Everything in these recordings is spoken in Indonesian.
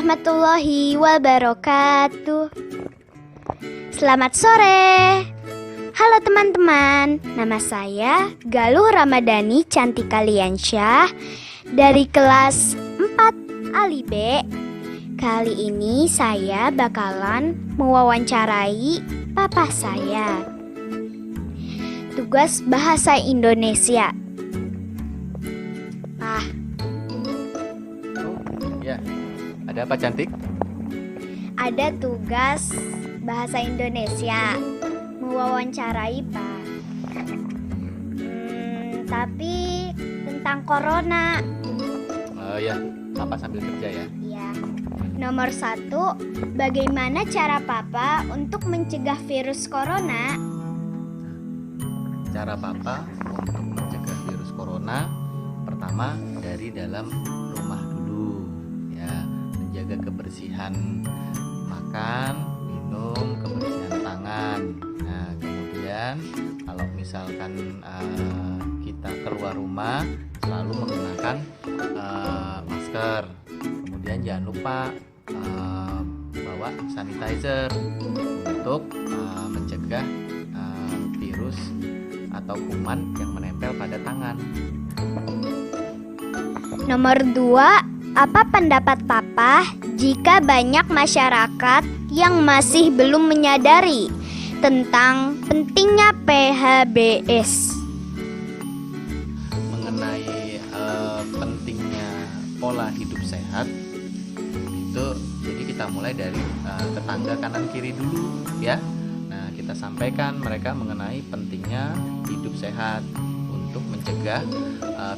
warahmatullahi wabarakatuh. Selamat sore. Halo teman-teman, nama saya Galuh Ramadhani Cantika Liansyah dari kelas 4 Ali B. Kali ini saya bakalan mewawancarai papa saya. Tugas bahasa Indonesia. Ya, ada apa Cantik? Ada tugas bahasa Indonesia, mewawancarai Pak. Tapi tentang corona. Oh ya, Papa sambil kerja ya. Ya. Nomor 1, bagaimana cara Papa untuk mencegah virus corona? Cara Papa untuk mencegah virus corona, pertama dari dalam rumah dulu, ya, menjaga kebersihan makan, minum, kebersihan tangan. Nah, kemudian kalau misalkan kita keluar rumah selalu menggunakan masker. Kemudian jangan lupa bawa sanitizer untuk mencegah virus atau kuman yang menempel pada tangan. Nomor 2, apa pendapat Papa jika banyak masyarakat yang masih belum menyadari tentang pentingnya PHBS? Mengenai pentingnya pola hidup sehat, itu jadi kita mulai dari tetangga kanan kiri dulu ya. Nah, kita sampaikan mereka mengenai pentingnya hidup sehat untuk mencegah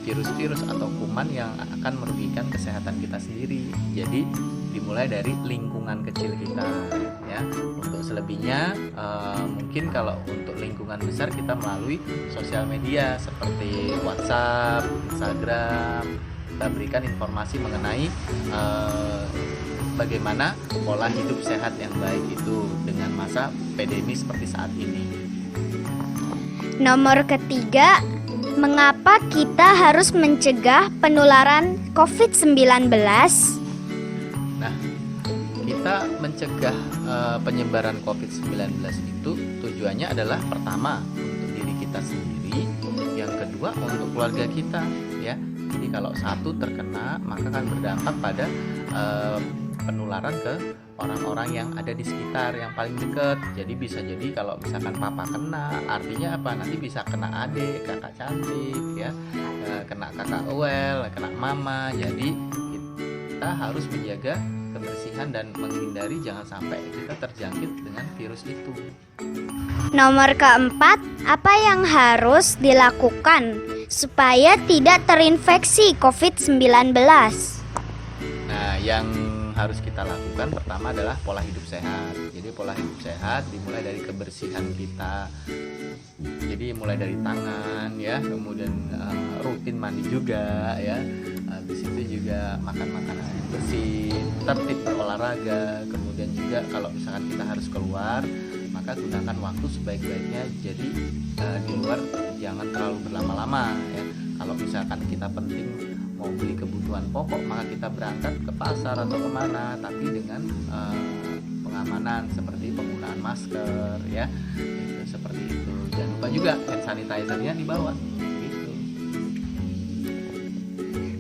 virus-virus atau kuman yang akan merugikan kesehatan kita sendiri. Jadi dimulai dari lingkungan kecil kita ya. Untuk selebihnya mungkin kalau untuk lingkungan besar kita melalui sosial media seperti WhatsApp, Instagram, kita berikan informasi mengenai bagaimana pola hidup sehat yang baik itu dengan masa pandemi seperti saat ini. Nomor 3, mengapa kita harus mencegah penularan COVID-19? Nah, kita mencegah penyebaran COVID-19 itu tujuannya adalah pertama untuk diri kita sendiri, yang kedua untuk keluarga kita ya. Jadi kalau satu terkena maka akan berdampak pada penularan ke orang-orang yang ada di sekitar yang paling dekat. Jadi bisa jadi kalau misalkan papa kena, artinya apa? Nanti bisa kena adik, kakak Cantik ya, kena kakak Uel, kena mama. Jadi kita harus menjaga kebersihan dan menghindari jangan sampai kita terjangkit dengan virus itu. Nomor 4, apa yang harus dilakukan supaya tidak terinfeksi COVID-19? Nah, yang harus kita lakukan pertama adalah pola hidup sehat. Jadi pola hidup sehat dimulai dari kebersihan kita. Jadi mulai dari tangan ya, kemudian rutin mandi juga ya. Habis itu juga makan makanan yang bersih, tertib berolahraga. Kemudian juga kalau misalkan kita harus keluar, maka gunakan waktu sebaik-baiknya. Jadi di luar jangan terlalu berlama-lama ya. Kalau misalkan kita penting mau beli kebutuhan pokok, maka kita berangkat ke pasar atau kemana, tapi dengan pengamanan seperti penggunaan masker ya, itu seperti itu. Jangan lupa juga hand sanitizer-nya dibawa gitu.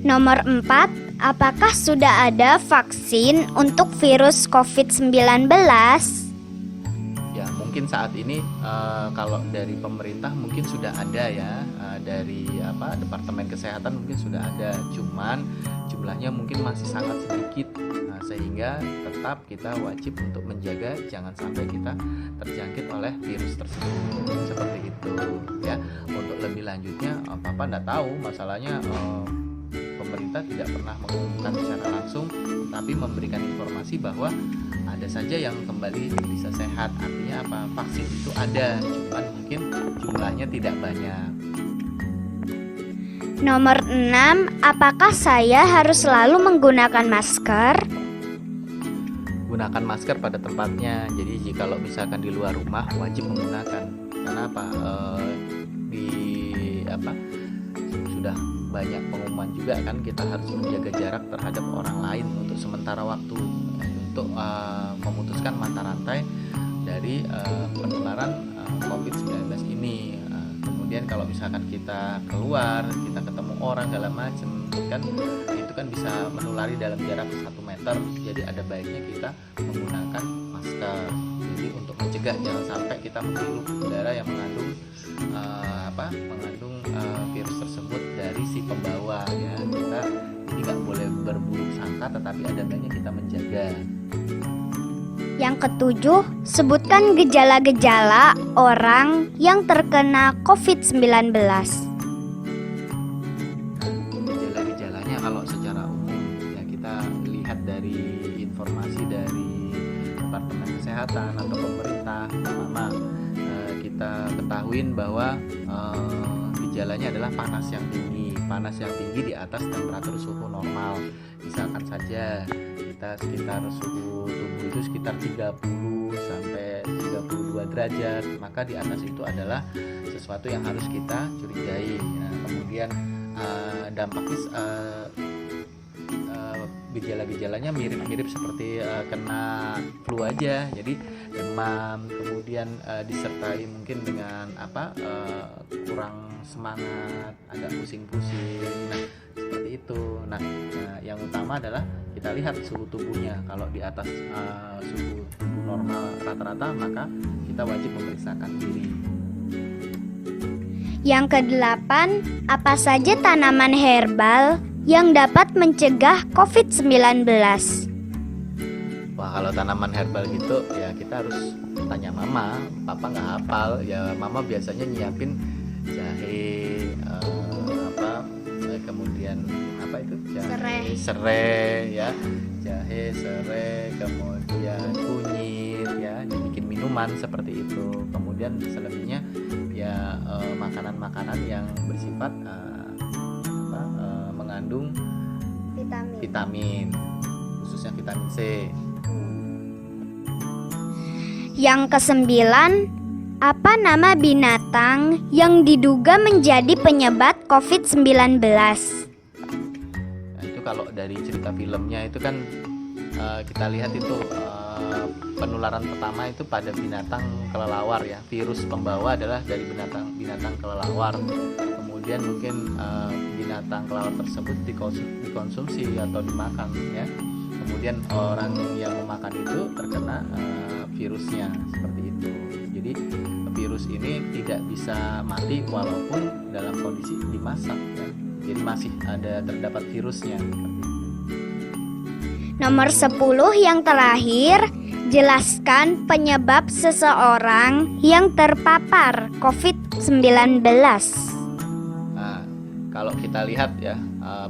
Nomor 4, apakah sudah ada vaksin untuk virus COVID-19? Ya, mungkin saat ini kalau dari pemerintah mungkin sudah ada ya, dari Departemen Kesehatan mungkin sudah ada, cuman jumlahnya mungkin masih sangat sedikit. Nah, sehingga tetap kita wajib untuk menjaga jangan sampai kita terjangkit oleh virus tersebut. Seperti itu ya. Untuk lebih lanjutnya Papa enggak tahu, masalahnya pemerintah tidak pernah mengumumkan secara langsung, tapi memberikan informasi bahwa ada saja yang kembali bisa sehat. Artinya apa? Vaksin itu ada, cuman mungkin jumlahnya tidak banyak. Nomor 6, apakah saya harus selalu menggunakan masker? Gunakan masker pada tempatnya. Jadi kalau misalkan di luar rumah wajib menggunakan. Karena apa? Sudah banyak pengumuman juga kan kita harus menjaga jarak terhadap orang lain untuk sementara waktu untuk memutuskan mata rantai dari penularan COVID-19 ini. Kemudian kalau misalkan kita keluar, kita ketemu orang segala macam kan itu kan bisa menulari dalam jarak 1 meter. Jadi ada baiknya kita menggunakan masker. Jadi untuk mencegah jangan sampai kita menghirup udara yang mengandung virus tersebut dari si pembawa ya. Kita jadi nggak boleh berburuk sangka, tetapi ada baiknya kita menjaga. Yang ketujuh, sebutkan gejala-gejala orang yang terkena COVID-19. Gejala-gejalanya kalau secara umum ya kita lihat dari informasi dari Departemen Kesehatan atau pemerintah. Pertama, kita ketahuin bahwa gejalanya adalah panas yang tinggi di atas temperatur suhu normal. Misalkan saja kita sekitar suhu tubuh itu sekitar 30 sampai 32 derajat, maka di atas itu adalah sesuatu yang harus kita curigai. Nah, kemudian dampaknya gejala-gejalanya mirip-mirip seperti kena flu aja, jadi demam, kemudian disertai mungkin dengan kurang semangat, agak pusing-pusing, nah seperti itu. Nah, yang utama adalah kita lihat suhu tubuhnya. Kalau di atas suhu tubuh normal rata-rata, maka kita wajib memeriksakan diri. Yang kedelapan, apa saja tanaman herbal yang dapat mencegah COVID-19? Wah, kalau tanaman herbal gitu ya kita harus tanya mama. Papa nggak hafal ya. Mama biasanya nyiapin jahe, kemudian jahe, serai ya, jahe, serai, kemudian kunyit ya, dibikin minuman seperti itu. Kemudian selebihnya ya makanan-makanan yang bersifat mengandung vitamin, khususnya vitamin C. Yang kesembilan, apa nama binatang yang diduga menjadi penyebab COVID-19? Nah, itu kalau dari cerita filmnya itu kan kita lihat itu penularan pertama itu pada binatang kelelawar ya. Virus pembawa adalah dari binatang kelelawar. Kemudian mungkin binatang kelelawar tersebut dikonsumsi atau dimakan ya. Kemudian orang yang memakan itu terkena virusnya seperti itu. Jadi virus ini tidak bisa mati walaupun dalam kondisi dimasak ya. Jadi masih terdapat virusnya. Nomor 10 yang terakhir, jelaskan penyebab seseorang yang terpapar COVID-19. Nah, kalau kita lihat ya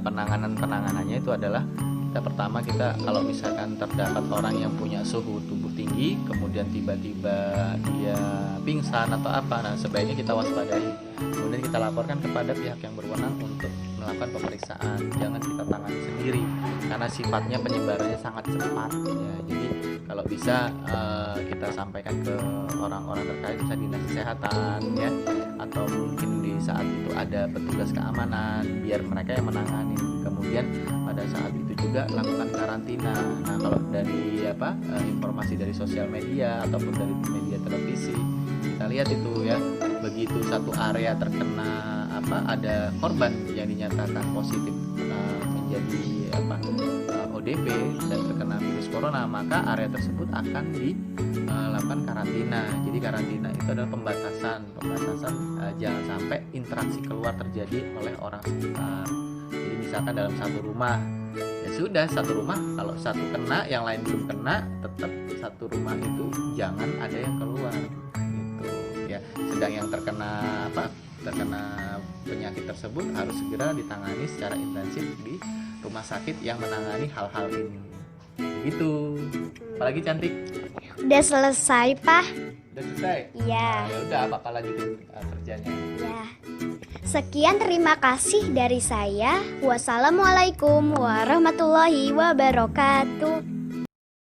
penanganannya itu adalah pertama kita kalau misalkan terdapat orang yang punya suhu tubuh tinggi, kemudian tiba-tiba dia pingsan atau apa, nah sebaiknya kita waspadai. Kemudian kita laporkan kepada pihak yang berwenang untuk melakukan pemeriksaan. Jangan kita tangani sendiri karena sifatnya penyebarannya sangat cepat ya. Jadi kalau bisa kita sampaikan ke orang-orang terkait, misalnya dinas kesehatan ya, atau mungkin di saat itu ada petugas keamanan biar mereka yang menangani. Kemudian pada saat itu juga lakukan karantina. Nah, kalau dari informasi dari sosial media ataupun dari media televisi, kita lihat itu ya, begitu satu area terkena ada korban yang dinyatakan positif menjadi ODP dan terkena virus corona, maka area tersebut akan dilakukan karantina. Jadi karantina itu adalah pembatasan jangan sampai interaksi keluar terjadi oleh orang sekitar. Jadi misalkan dalam satu rumah, ya sudah satu rumah, kalau satu kena yang lain belum kena, tetap satu rumah itu jangan ada yang keluar gitu ya. Sedang yang terkena penyakit tersebut harus segera ditangani secara intensif di rumah sakit yang menangani hal-hal ini gitu. Apalagi cantik? Udah selesai, Pak. Udah selesai? Iya. Ya udah, apa lanjutin kerjanya ya. Sekian, terima kasih dari saya. Wassalamualaikum warahmatullahi wabarakatuh.